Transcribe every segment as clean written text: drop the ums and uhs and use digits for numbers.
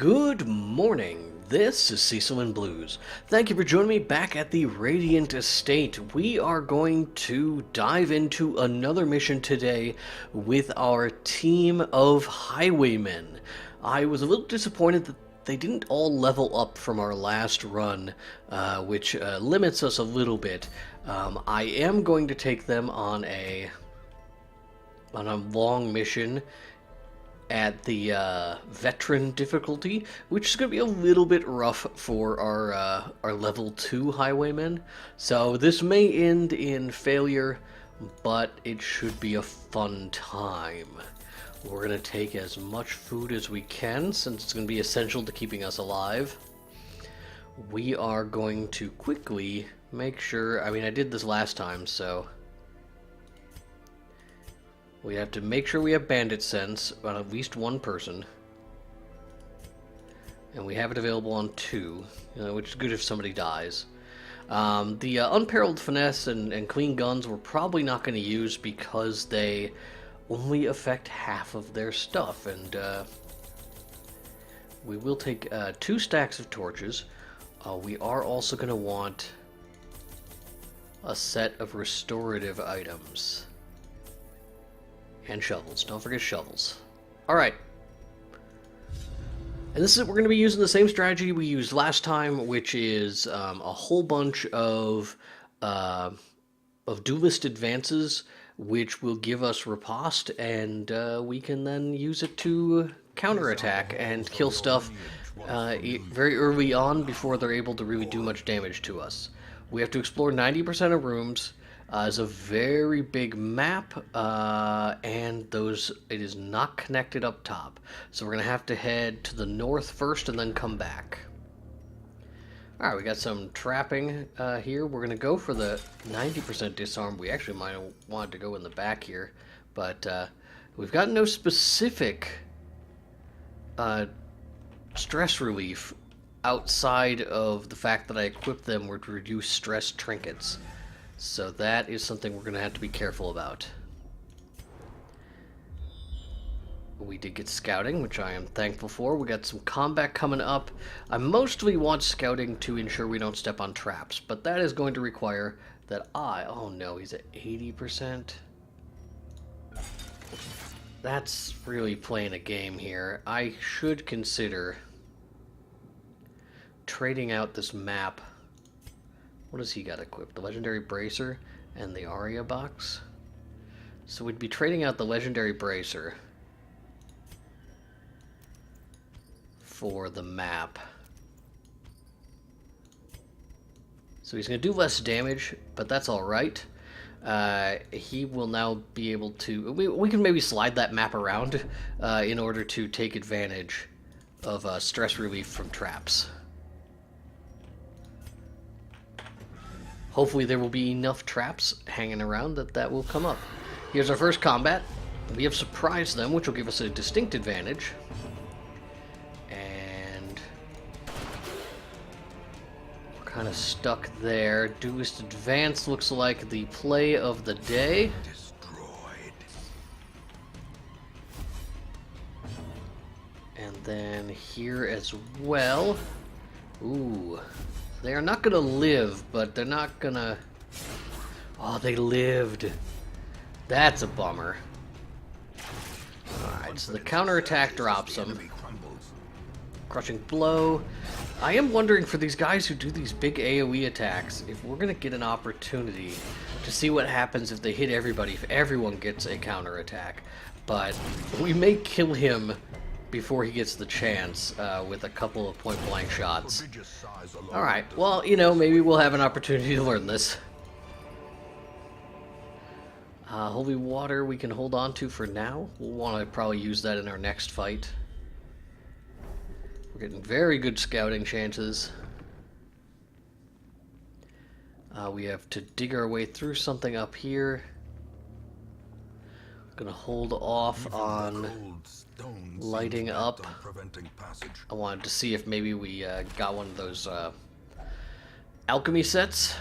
Good morning. This is Cecil and Blues. Thank you for joining me back at the Radiant Estate. We are going to dive into another mission today with our team of highwaymen. I was a little disappointed that they didn't all level up from our last run, which limits us a little bit. I am going to take them on a long mission at the veteran difficulty, which is going to be a little bit rough for our level 2 highwaymen. So this may end in failure, but it should be a fun time. We're going to take as much food as we can, since it's going to be essential to keeping us alive. We are going to quickly make sure, I did this last time, so we have to make sure we have bandit sense on at least one person. And we have it available on 2, which is good if somebody dies. The unparalleled finesse and clean guns we're probably not going to use because they only affect half of their stuff. And we will take 2 stacks of torches. We are also going to want a set of restorative items. And shovels. Don't forget shovels. Alright. And this is, we're going to be using the same strategy we used last time, which is a whole bunch of duelist advances, which will give us riposte, and we can then use it to counterattack and kill stuff very early on before they're able to really do much damage to us. We have to explore 90% of rooms. It's a very big map, and it is not connected up top. So we're going to have to head to the north first and then come back. Alright, we got some trapping here. We're going to go for the 90% disarm. We actually might have wanted to go in the back here, but we've got no specific stress relief outside of the fact that I equipped them with reduced stress trinkets. So that is something we're going to have to be careful about. We did get scouting, which I am thankful for. We got some combat coming up. I mostly want scouting to ensure we don't step on traps, but that is going to require that oh no, he's at 80%. That's really playing a game here. I should consider trading out this map. What does he got equipped? The Legendary Bracer and the Aria box. So we'd be trading out the Legendary Bracer for the map. So he's going to do less damage, but that's alright. He will now be able to... We can maybe slide that map around in order to take advantage of stress relief from traps. Hopefully there will be enough traps hanging around that will come up. Here's our first combat. We have surprised them, which will give us a distinct advantage. And we're kind of stuck there. Duelist Advance looks like the play of the day. Destroyed. And then here as well. Ooh. They are not going to live, but they're not going to... Oh, they lived. That's a bummer. Alright, so the counterattack drops them. Crushing blow. I am wondering, for these guys who do these big AoE attacks, if we're going to get an opportunity to see what happens if they hit everybody, if everyone gets a counterattack. But we may kill him before he gets the chance with a couple of point-blank shots. Alright, well, maybe we'll have an opportunity to learn this. Holy Water we can hold on to for now. We'll want to probably use that in our next fight. We're getting very good scouting chances. We have to dig our way through something up here. Gonna hold off on lighting up. I wanted to see if maybe we got one of those alchemy sets.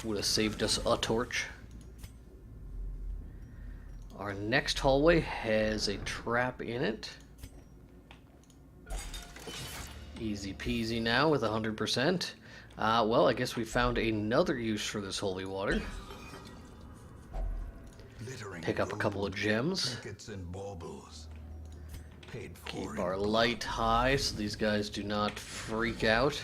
Would have saved us a torch. Our next hallway has a trap in it. Easy peasy now with 100%. Well, I guess we found another use for this holy water. Pick up a couple of gems. Keep our light high so these guys do not freak out.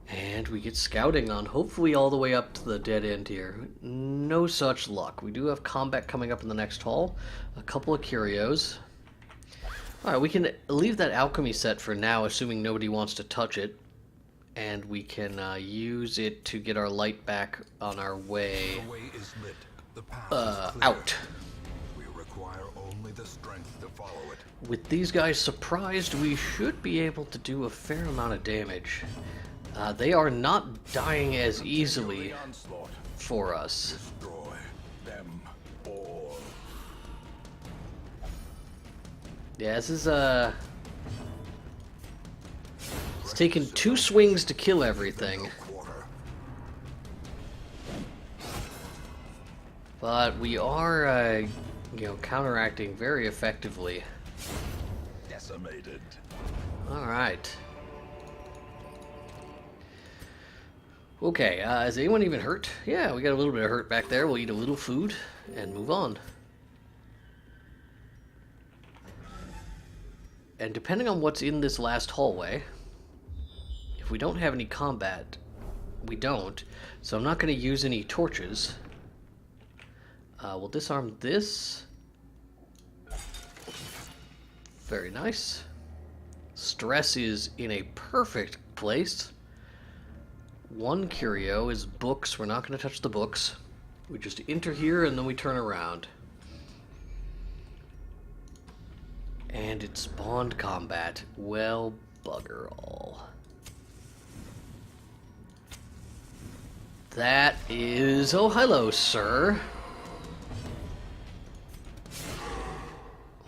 And we get scouting on, hopefully all the way up to the dead end here. No such luck. We do have combat coming up in the next hall. A couple of curios. Alright, we can leave that alchemy set for now, assuming nobody wants to touch it. And we can use it to get our light back on our way out. We require only the strength to follow it. With these guys surprised, we should be able to do a fair amount of damage. They are not dying as easily for us. Destroy them all. Yeah, this is it's taken 2 swings to kill everything. But we are, you know, counteracting very effectively. Decimated. Alright. Okay, is anyone even hurt? Yeah, we got a little bit of hurt back there. We'll eat a little food and move on. And depending on what's in this last hallway, if we don't have any combat, we don't. So I'm not going to use any torches. We'll disarm this. Very nice. Stress is in a perfect place. 1 curio is books. We're not going to touch the books. We just enter here and then we turn around. And it spawned combat. Well, bugger all. That is... Oh, hello, sir.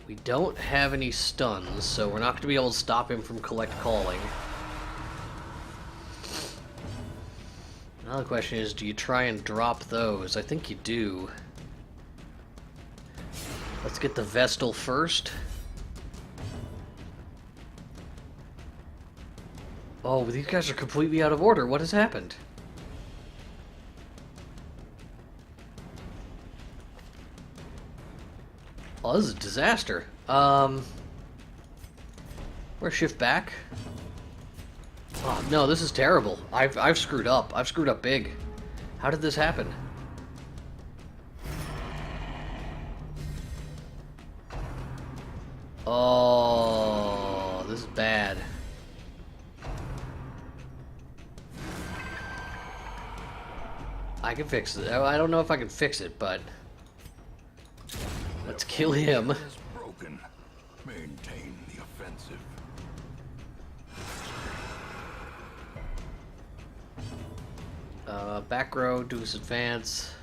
We don't have any stuns, so we're not going to be able to stop him from collect calling. Now the question is, do you try and drop those? I think you do. Let's get the Vestal first. Oh, these guys are completely out of order. What has happened? Oh, this is a disaster. We're shift back. Oh, no, this is terrible. I've screwed up. I've screwed up big. How did this happen? Oh, this is bad. I can fix it. I don't know if I can fix it, but let's kill him. Broken. Maintain the offensive. Back row, do his advance.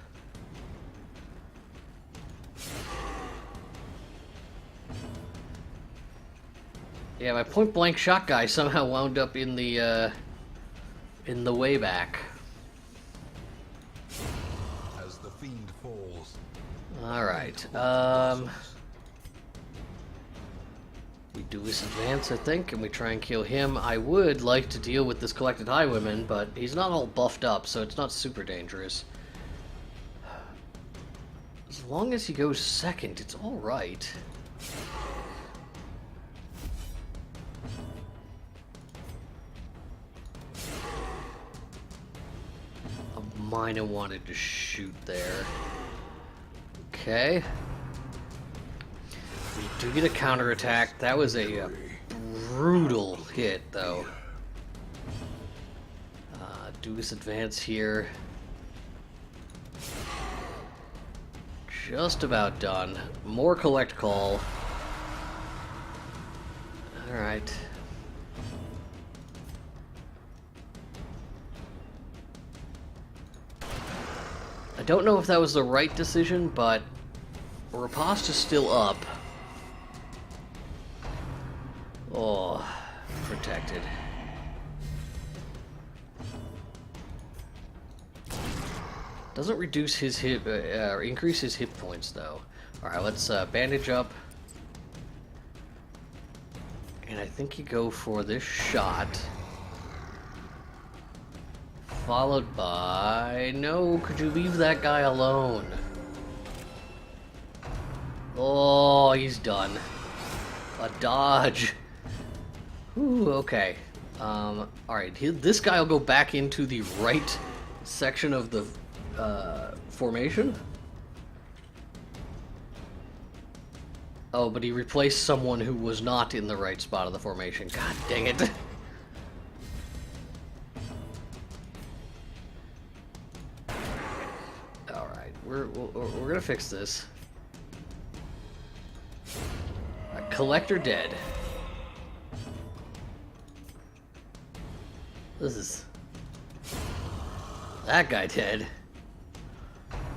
Yeah, my point blank shot guy somehow wound up in the way back. As the fiend falls. All right. We do his advance, I think, and we try and kill him. I would like to deal with this collected highwayman, but he's not all buffed up, so it's not super dangerous. As long as he goes second, it's all right. Mine I wanted to shoot there. Okay. We do get a counterattack. That was a brutal hit, though. Do this advance here. Just about done. More collect call. Alright. I don't know if that was the right decision, but Riposte is still up. Oh, protected. Doesn't reduce his hit, or increase his hit points though. Alright, let's bandage up. And I think you go for this shot. Followed by... No, could you leave that guy alone? Oh, he's done. A dodge. Ooh, okay. Alright, this guy will go back into the right section of the formation. Oh, but he replaced someone who was not in the right spot of the formation. God dang it. Alright, we're gonna fix this. Collector dead. This is... That guy dead.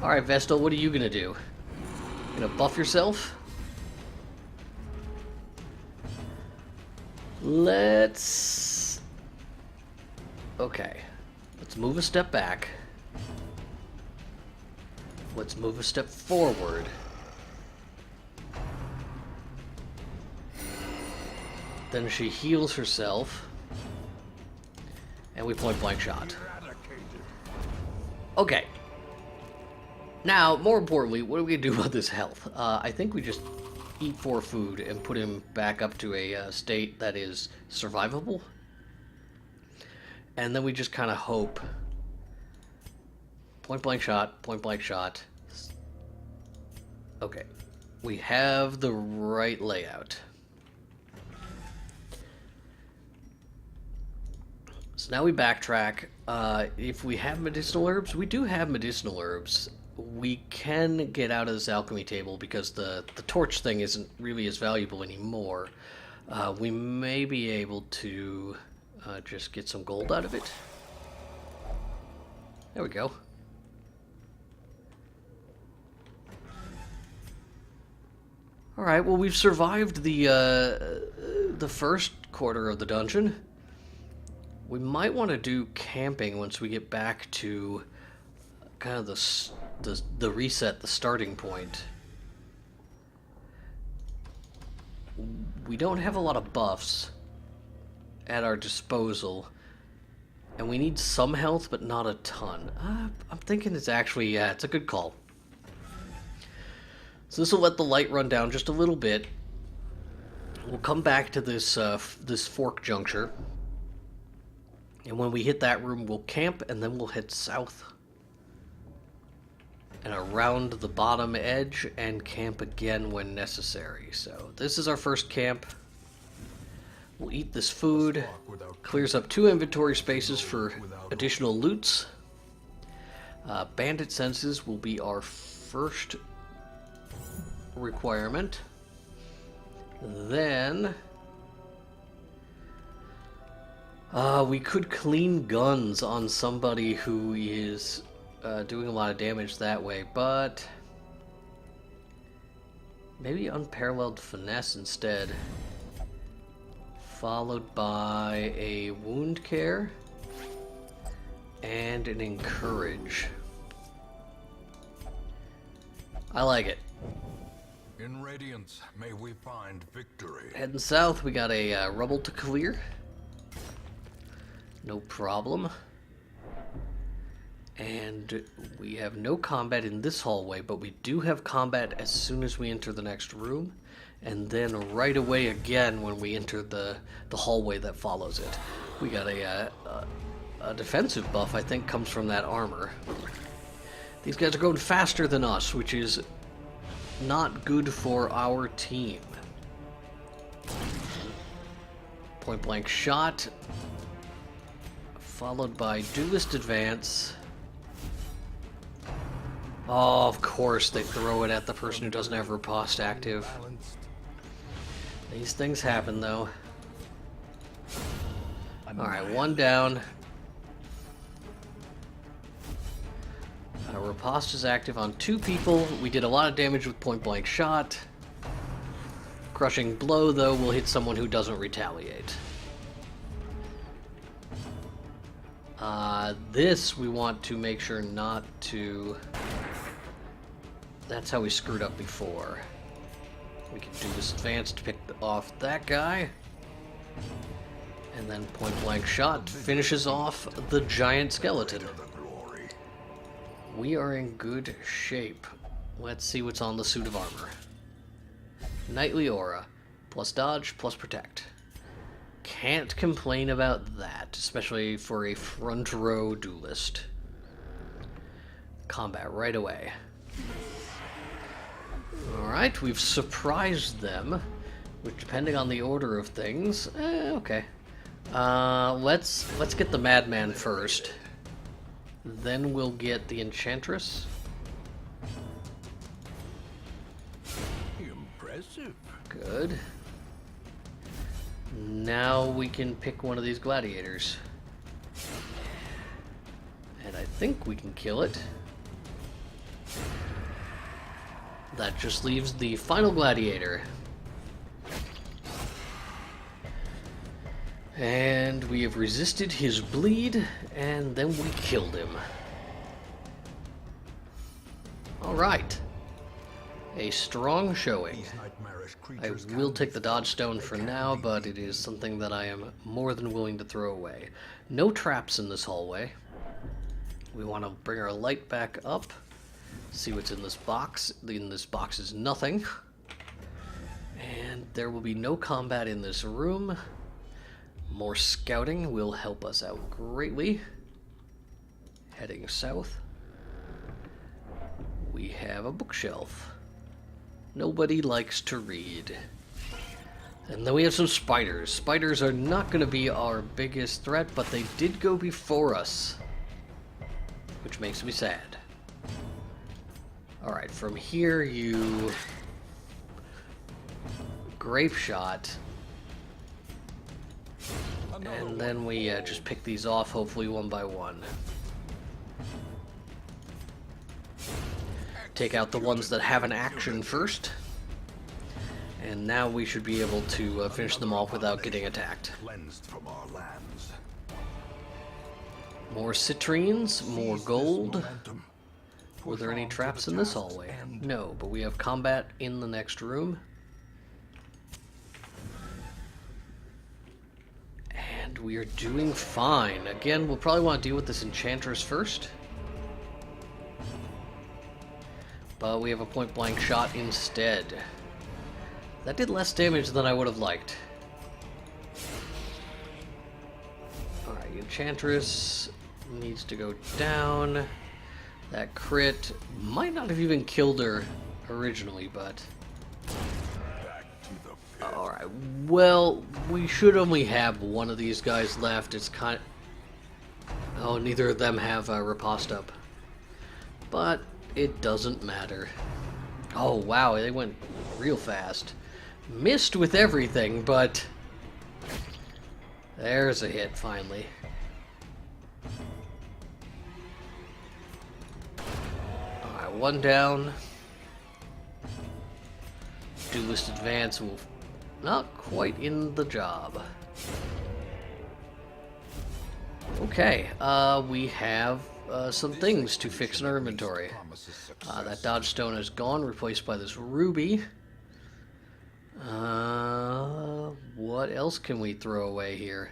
Alright, Vestal, what are you gonna do? You gonna buff yourself? Let's... Okay. Let's move a step back. Let's move a step forward. Then she heals herself. And we point blank shot. Okay. Now, more importantly, what are we gonna do about this health? I think we just eat 4 food and put him back up to a state that is survivable. And then we just kind of hope. Point blank shot, point blank shot. Okay. We have the right layout. So now we backtrack. If we have medicinal herbs, we do have medicinal herbs. We can get out of this alchemy table because the torch thing isn't really as valuable anymore. We may be able to just get some gold out of it. There we go. Alright, well we've survived the first quarter of the dungeon. We might want to do camping once we get back to kind of the reset, the starting point. We don't have a lot of buffs at our disposal, and we need some health, but not a ton. I'm thinking it's actually, yeah, it's a good call. So this will let the light run down just a little bit. We'll come back to this this fork juncture. And when we hit that room, we'll camp, and then we'll head south and around the bottom edge and camp again when necessary. So this is our first camp. We'll eat this food. Clears up 2 inventory spaces for additional loots. Bandit senses will be our first requirement. Then... we could clean guns on somebody who is doing a lot of damage that way, but maybe unparalleled finesse instead, followed by a wound care and an encourage. I like it. In Radiance, may we find victory. Heading south, we got a rubble to clear. No problem. And we have no combat in this hallway, but we do have combat as soon as we enter the next room, and then right away again when we enter the hallway that follows it. We got a defensive buff, I think, comes from that armor. These guys are going faster than us, which is not good for our team. Point blank shot, followed by duelist advance. Oh, of course they throw it at the person who doesn't have riposte active. These things happen, though. Alright, 1 down. Riposte is active on 2 people. We did a lot of damage with point blank shot. Crushing blow, though, will hit someone who doesn't retaliate. This we want to make sure not to... That's how we screwed up before. We can do this advance to pick off that guy. And then point blank shot finishes off the giant skeleton. We are in good shape. Let's see what's on the suit of armor. Knightly aura. Plus dodge, plus protect. Can't complain about that, especially for a front row duelist. Combat right away. Alright, we've surprised them, which depending on the order of things, okay. Let's get the madman first. Then we'll get the enchantress. Impressive. Good. Now we can pick one of these gladiators. And I think we can kill it. That just leaves the final gladiator. And we have resisted his bleed, and then we killed him. Alright. A strong showing. I will take the dodge stone for now, but it is something that I am more than willing to throw away. No traps in this hallway. We want to bring our light back up. See what's in this box. In this box is nothing. And there will be no combat in this room. More scouting will help us out greatly. Heading south. We have a bookshelf. Nobody likes to read. And then we have some spiders. Spiders are not going to be our biggest threat, but they did go before us. Which makes me sad. Alright, from here you... grape shot. And then we just pick these off, hopefully one by one. Take out the ones that have an action first. And now we should be able to finish them off without getting attacked. More citrines, more gold. Were there any traps in this hallway? No, but we have combat in the next room. And we are doing fine. Again, we'll probably want to deal with this enchantress first. But we have a point blank shot instead. That did less damage than I would have liked. Alright, enchantress needs to go down. That crit might not have even killed her originally, but... Alright, well, we should only have one of these guys left. It's kind of... Oh, neither of them have riposte up. But it doesn't matter. Oh, wow, they went real fast. Missed with everything, but... There's a hit, finally. Alright, one down. Duelist advance will... Not quite in the job. Okay, we have some things to fix in our inventory. That dodge stone is gone, replaced by this ruby. What else can we throw away here?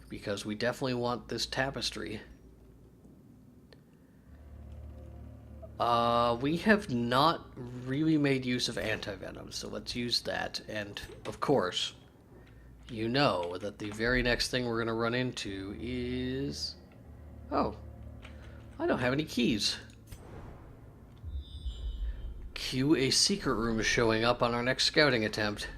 Because we definitely want this tapestry. We have not really made use of anti-venom, so let's use that. And, of course, you know that the very next thing we're going to run into is... Oh, I don't have any keys. Cue a secret room showing up on our next scouting attempt.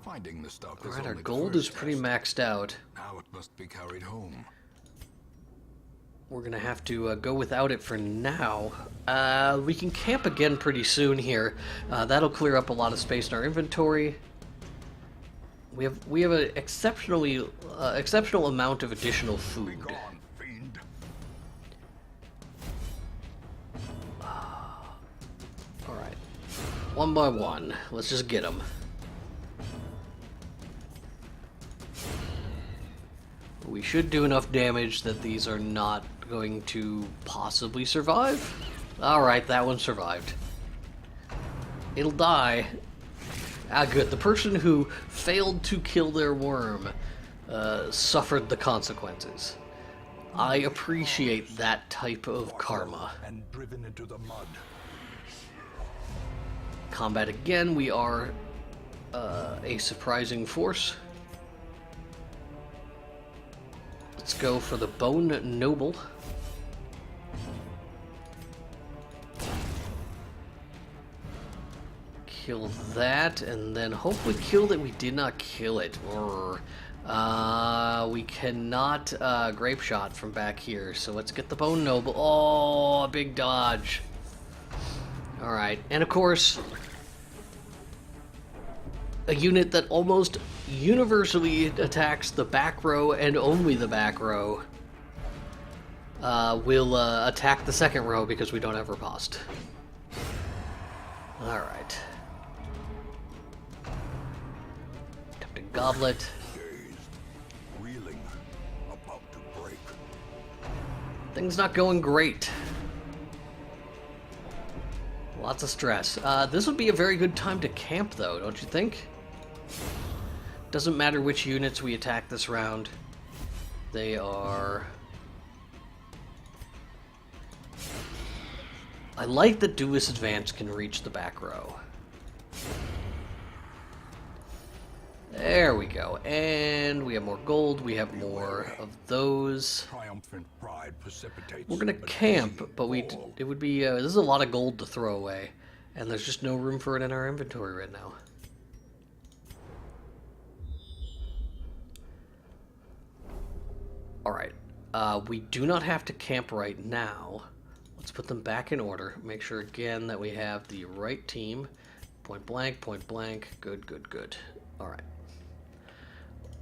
Finding the stuff is Alright, our only the gold first is pretty test. maxed out. Now it must be carried home. We're gonna have to go without it for now. We can camp again pretty soon here. That'll clear up a lot of space in our inventory. We have an exceptional amount of additional food. Be gone, fiend. Alright. One by one. Let's just get them. We should do enough damage that these are not going to possibly survive. Alright, that one survived. It'll die. Ah, good. The person who failed to kill their worm suffered the consequences. I appreciate that type of karma. And driven into the mud. Combat again, we are a surprising force. Let's go for the Bone Noble. Kill that, and then hopefully kill that we did not kill it. Or we cannot grape shot from back here, so let's get the Bone Noble. Oh, a big dodge. Alright, and of course, a unit that almost universally attacks the back row and only the back row will attack the second row because we don't have riposte. Alright. Captain Goblet. Dazed, reeling, about to break. Things not going great. Lots of stress. This would be a very good time to camp, though, don't you think? Doesn't matter which units we attack this round. They are... I like that Duelist Advance can reach the back row. There we go. And we have more gold. We have more of those. Triumphant pride precipitates. We're gonna camp, but it would be this is a lot of gold to throw away, and there's just no room for it in our inventory right now. All right, we do not have to camp right now. Let's put them back in order. Make sure again that we have the right team. Point blank, point blank. Good, good, good. All right.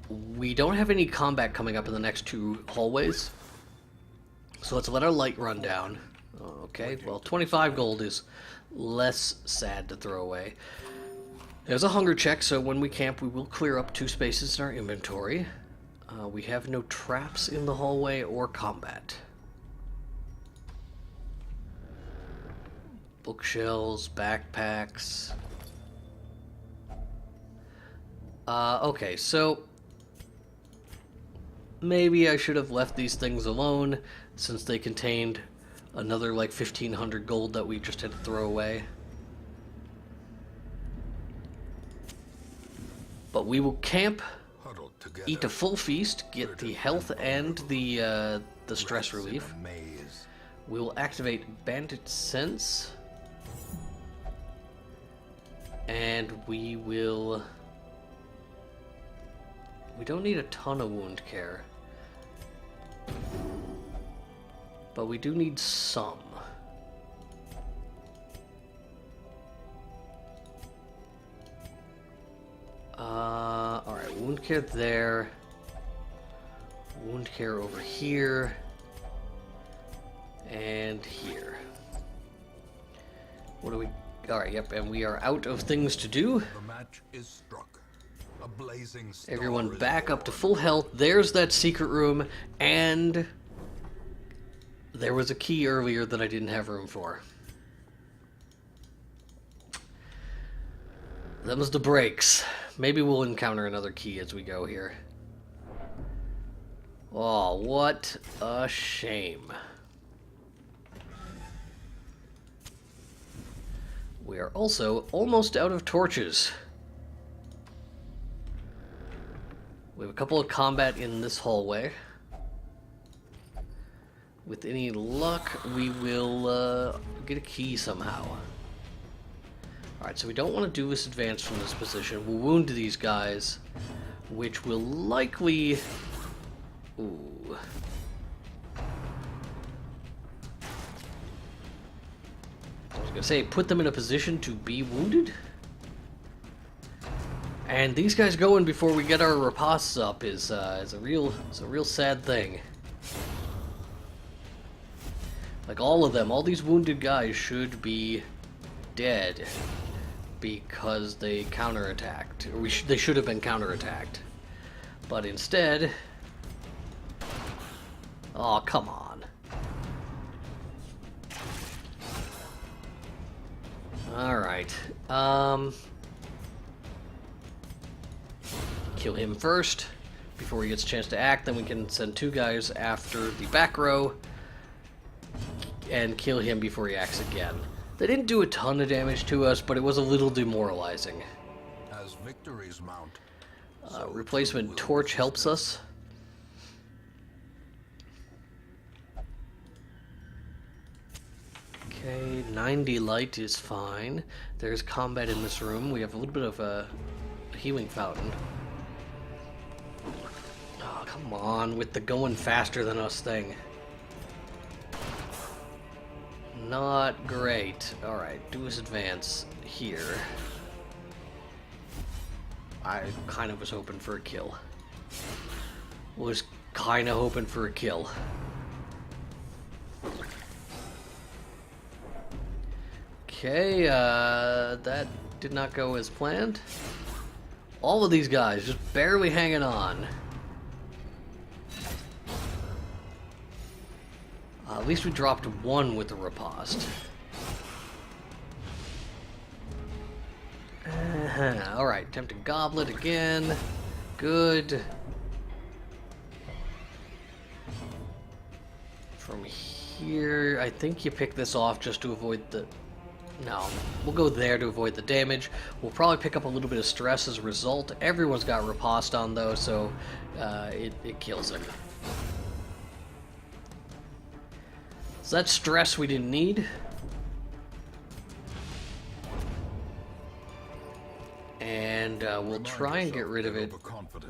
We don't have any combat coming up in the next two hallways, so let's let our light run down. Okay, well, 25 gold is less sad to throw away. There's a hunger check, so when we camp, we will clear up 2 spaces in our inventory. We have no traps in the hallway or combat. Bookshelves, backpacks. Okay, so maybe I should have left these things alone since they contained another like 1,500 gold that we just had to throw away. But we will camp, eat a full feast, get the health and the stress relief. We will activate Bandit Sense, and we will... We don't need a ton of wound care, but we do need some. Alright, wound care there. Wound care over here. And here. What do we... Alright, yep, and we are out of things to do. The match is struck. A blazing star Everyone is back up to born. full health. There's that secret room, and there was a key earlier that I didn't have room for. That was the brakes. Maybe we'll encounter another key as we go here. Oh, what a shame. We are also almost out of torches. We have a couple of combat in this hallway. With any luck, we will get a key somehow. Alright, so we don't want to do this advance from this position. We'll wound these guys, which will likely... Ooh. I was going to say, put them in a position to be wounded? And these guys going before we get our ripostes up is a real sad thing. Like all of them, all these wounded guys should be dead. because they counterattacked. Or they should have been counterattacked. But instead... Oh, come on. Alright. Kill him first before he gets a chance to act. Then we can send 2 guys after the back row and kill him before he acts again. They didn't do a ton of damage to us, but it was a little demoralizing. As victories mount, Replacement torch helps us. Okay, 90 light is fine. There's combat in this room. We have a little bit of a healing fountain. Oh, come on, with the going faster than us thing. Not great. Alright, do his advance here. I kind of was hoping for a kill. Was kind of hoping for a kill. Okay, that did not go as planned. All of these guys just barely hanging on. At least we dropped 1 with the riposte. Alright, tempting goblet again. Good. From here, I think you pick this off just to avoid the... No, we'll go there to avoid the damage. We'll probably pick up a little bit of stress as a result. Everyone's got riposte on though, so it kills him. So that's stress we didn't need. And we'll try and get rid of it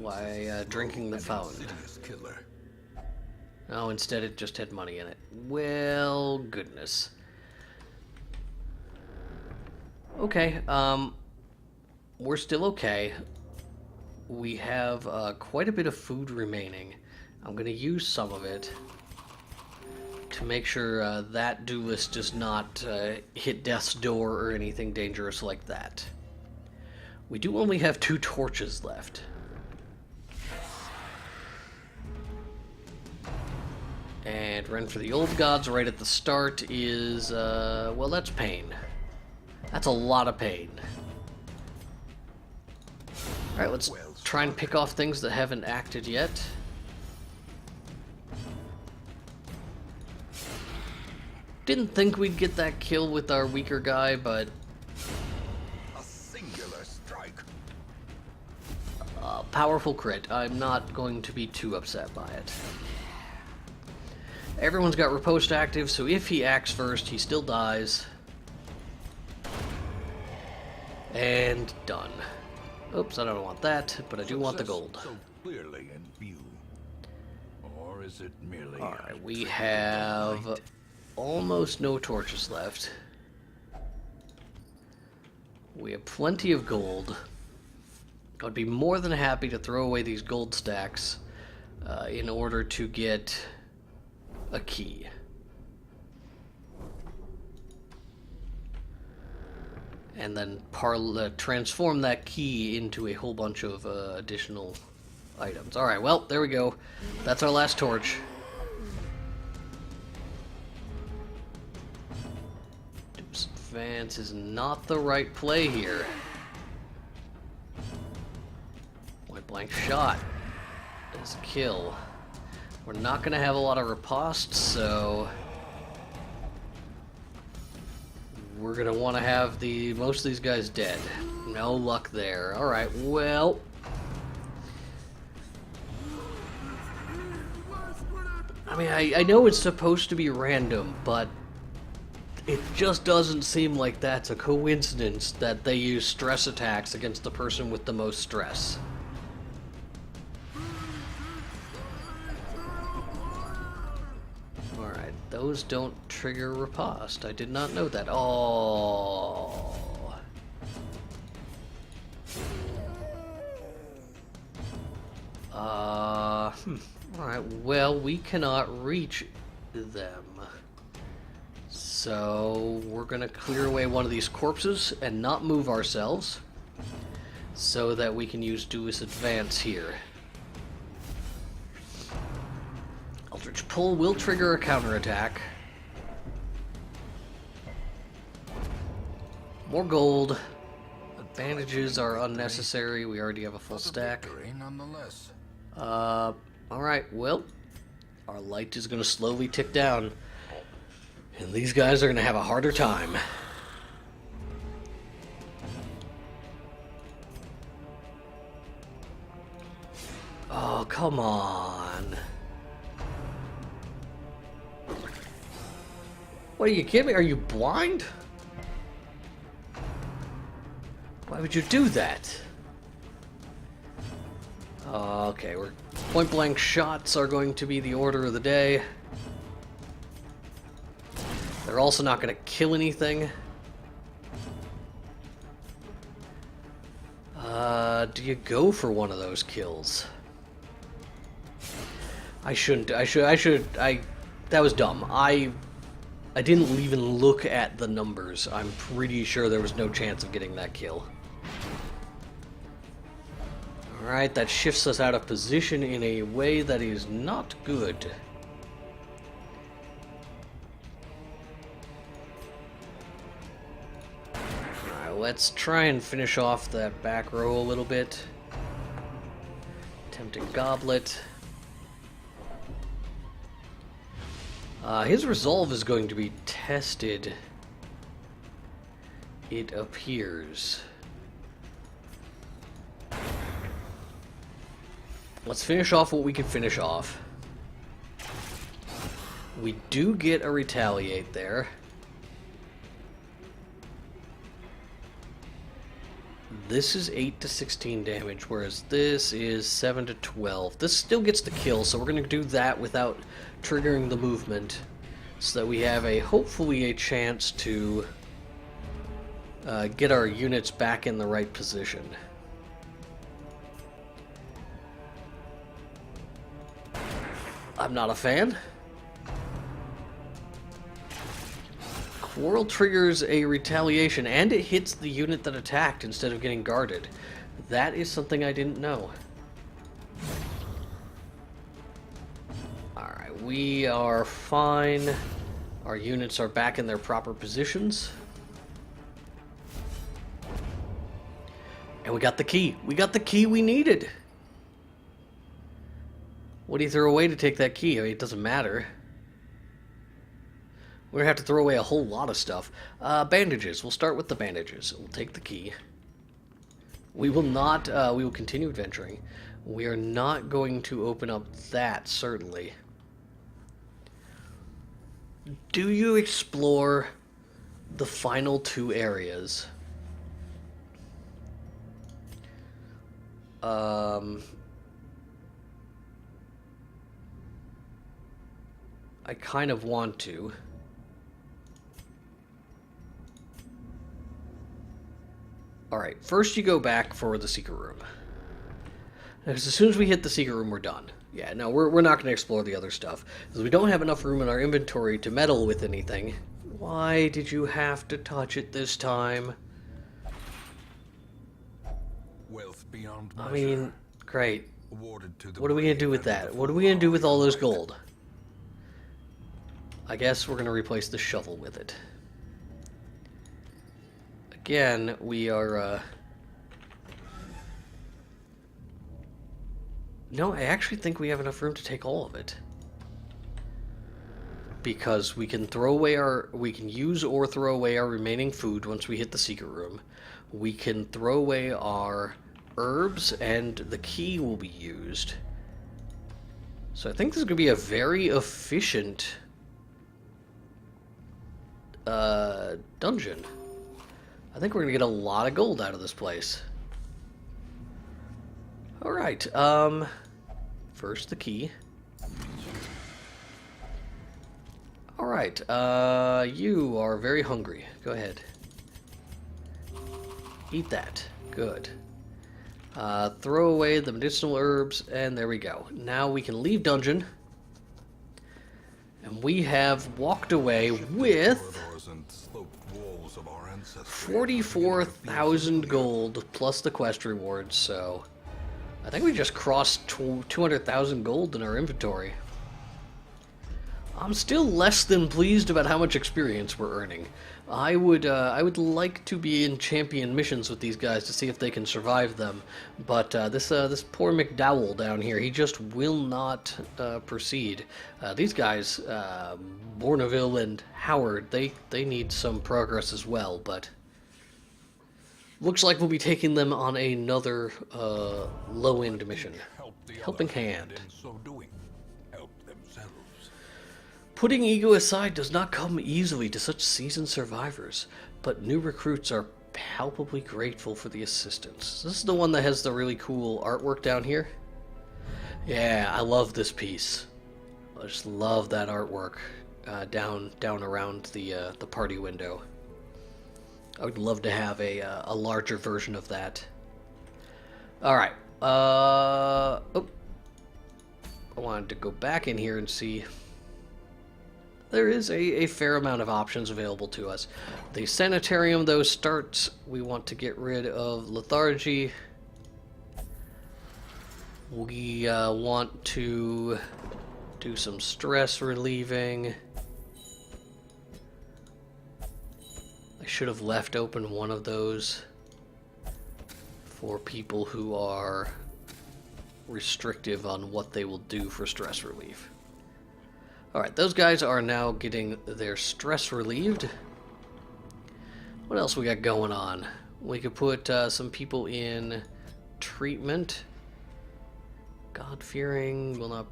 by drinking the fountain. Oh, instead it just had money in it. Well, goodness. Okay, we're still okay. We have quite a bit of food remaining. I'm going to use some of it to make sure that duelist does not hit death's door or anything dangerous like that. We do only have 2 torches left. And run for the old gods right at the start is, well, that's pain. That's a lot of pain. Alright, let's try and pick off things that haven't acted yet. Didn't think we'd get that kill with our weaker guy, but... a singular strike. Powerful crit. I'm not going to be too upset by it. Everyone's got riposte active, so if he acts first, he still dies. And done. Oops, I don't want that, but I do want the gold. So clearly in view. Or is it merely... Alright, we have almost no torches left. We have plenty of gold. I'd be more than happy to throw away these gold stacks in order to get a key. And then transform that key into a whole bunch of additional items. Alright, well, there we go. That's our last torch. Deuce Advance is not the right play here. Point blank shot. That's a kill. We're not going to have a lot of riposte, so... we're gonna want to have most of these guys dead. No luck there. Alright, well... I mean, I know it's supposed to be random, but... it just doesn't seem like that's a coincidence that they use stress attacks against the person with the most stress. Those don't trigger riposte. I did not know that. Oh. Alright, well, we cannot reach them. So we're gonna clear away one of these corpses and not move ourselves so that we can use Duous Advance here. Eldritch Pull will trigger a counterattack. More gold. Bandages are unnecessary. We already have a full stack. Nonetheless. Alright, well, our light is going to slowly tick down. And these guys are going to have a harder time. Oh, come on. What, are you kidding me? Are you blind? Why would you do that? Okay, we're point-blank shots are going to be the order of the day. They're also not going to kill anything. Do you go for one of those kills? I shouldn't. That was dumb. I didn't even look at the numbers. I'm pretty sure there was no chance of getting that kill. Alright, that shifts us out of position in a way that is not good. Alright, let's try and finish off that back row a little bit. Tempting Goblet. His resolve is going to be tested, it appears. Let's finish off what we can finish off. We do get a retaliate there. This is 8 to 16 damage, whereas this is 7 to 12. This still gets the kill, so we're going to do that without triggering the movement, so that we have hopefully a chance to get our units back in the right position. I'm not a fan. Quarrel triggers a retaliation, and it hits the unit that attacked instead of getting guarded. That is something I didn't know. Alright, we are fine. Our units are back in their proper positions. And we got the key. We got the key we needed. What do you throw away to take that key? I mean, it doesn't matter. We're going to have to throw away a whole lot of stuff. Bandages. We'll start with the bandages. We'll take the key. We will not, we will continue adventuring. We are not going to open up that, certainly. Do you explore the final two areas? I kind of want to. Alright, first you go back for the secret room. Because as soon as we hit the secret room, we're done. Yeah, no, we're not going to explore the other stuff. Because we don't have enough room in our inventory to meddle with anything. Why did you have to touch it this time? Wealth beyond measure. I mean, great. Awarded to the What are we going to do with that? What are we going to do with all those gold? I guess we're going to replace the shovel with it. Again, we are, No, I actually think we have enough room to take all of it. Because we can throw away we can use or throw away our remaining food once we hit the secret room. We can throw away our herbs, and the key will be used. So I think this is going to be a very efficient dungeon. I think we're going to get a lot of gold out of this place. Alright, first the key. Alright, you are very hungry. Go ahead. Eat that. Good. Throw away the medicinal herbs, and there we go. Now we can leave dungeon. And we have walked away with Corridors and sloped walls of our ancestry. 44,000 gold plus the quest rewards, so I think we just crossed 200,000 gold in our inventory. I'm still less than pleased about how much experience we're earning. I would like to be in champion missions with these guys to see if they can survive them, but this poor McDowell down here, he just will not proceed. These guys, Bourneville and Howard, they need some progress as well, but looks like we'll be taking them on another low-end mission. Helping Hand. In so doing, help themselves. Putting ego aside does not come easily to such seasoned survivors, but new recruits are palpably grateful for the assistance. This is the one that has the really cool artwork down here. Yeah, I love this piece. I just love that artwork down around the party window. I would love to have a larger version of that. All right. Oh, I wanted to go back in here and see. There is a fair amount of options available to us. The sanitarium, though, starts. We want to get rid of lethargy. We want to do some stress relieving. I should have left open one of those for people who are restrictive on what they will do for stress relief. Alright, those guys are now getting their stress relieved. What else we got going on? We could put some people in treatment. God-fearing, will not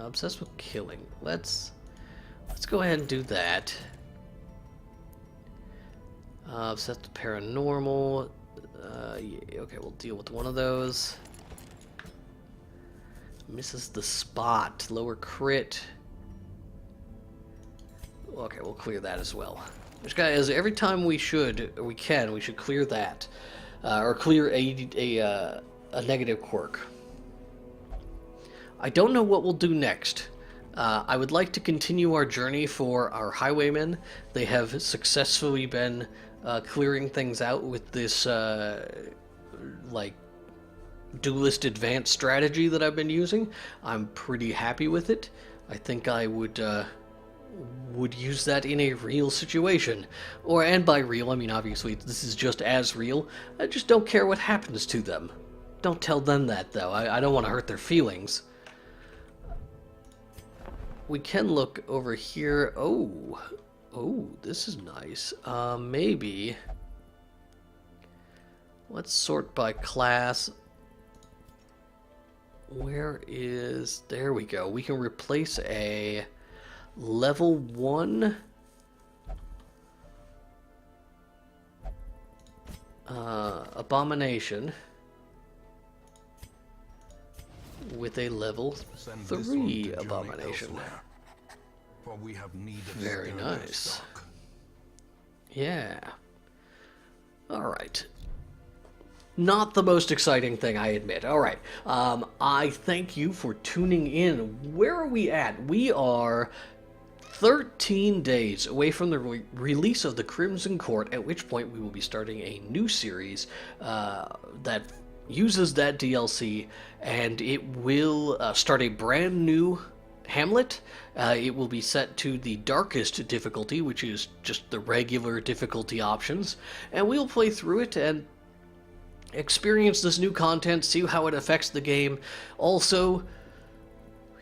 obsessed with killing. Let's go ahead and do that. Obsessed with paranormal. Yeah, okay, we'll deal with one of those. Misses the spot. Lower crit. Okay, we'll clear that as well. This guy is every time we should clear that, or clear a negative quirk. I don't know what we'll do next. I would like to continue our journey for our highwaymen. They have successfully been clearing things out with this like duelist advanced strategy that I've been using. I'm pretty happy with it. I think I would use that in a real situation. And by real, I mean obviously this is just as real. I just don't care what happens to them. Don't tell them that, though. I don't want to hurt their feelings. We can look over here. Oh, this is nice. Maybe let's sort by class. There we go. We can replace a level 1 abomination with a level 3 abomination. For we have need of Very nice. stock. Yeah. Alright. Not the most exciting thing, I admit. Alright. I thank you for tuning in. Where are we at? We are 13 days away from the release of the Crimson Court, at which point we will be starting a new series that uses that DLC, and it will start a brand new Hamlet. It will be set to the darkest difficulty, which is just the regular difficulty options, and we'll play through it and experience this new content, see how it affects the game. Also,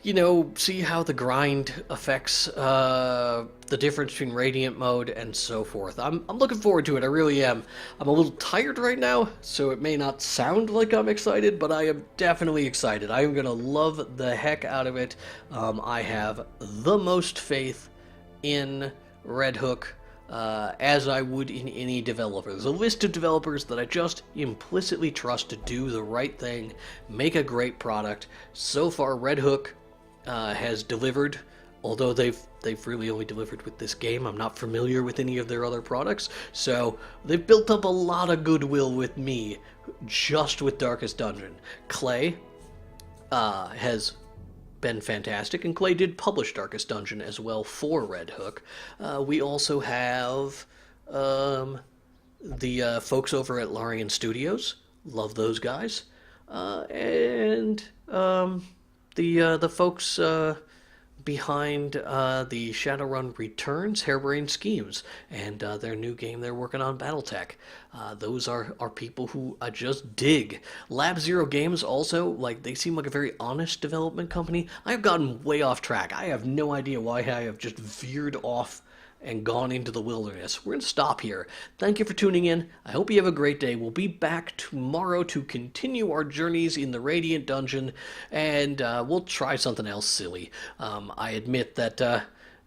you know, see how the grind affects the difference between Radiant mode and so forth. I'm looking forward to it, I really am. I'm a little tired right now, so it may not sound like I'm excited, but I am definitely excited. I am going to love the heck out of it. I have the most faith in Red Hook, as I would in any developer. There's a list of developers that I just implicitly trust to do the right thing, make a great product. So far, Red Hook has delivered, although they've really only delivered with this game. I'm not familiar with any of their other products, so they've built up a lot of goodwill with me just with Darkest Dungeon. Clay has been fantastic, and Clay did publish Darkest Dungeon as well for Red Hook. We also have the folks over at Larian Studios. Love those guys. And the folks behind the Shadowrun Returns, Harebrained Schemes, and their new game they're working on, BattleTech. Those are people who I just dig. Lab Zero Games also, like, they seem like a very honest development company. I have gotten way off track. I have no idea why I have just veered off and gone into the wilderness. We're going to stop here. Thank you for tuning in. I hope you have a great day. We'll be back tomorrow to continue our journeys in the Radiant Dungeon, and we'll try something else silly. I admit that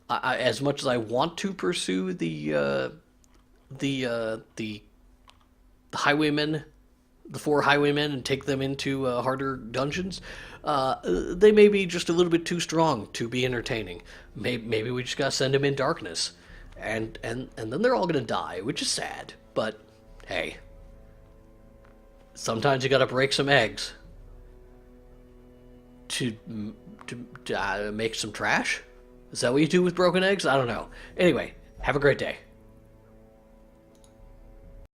as much as I want to pursue the highwaymen, the 4 highwaymen, and take them into harder dungeons, they may be just a little bit too strong to be entertaining. Maybe we just gotta send them in darkness, and then they're all gonna die, which is sad. But hey, sometimes you gotta break some eggs to make some trash. Is that what you do with broken eggs? I don't know. Anyway, have a great day.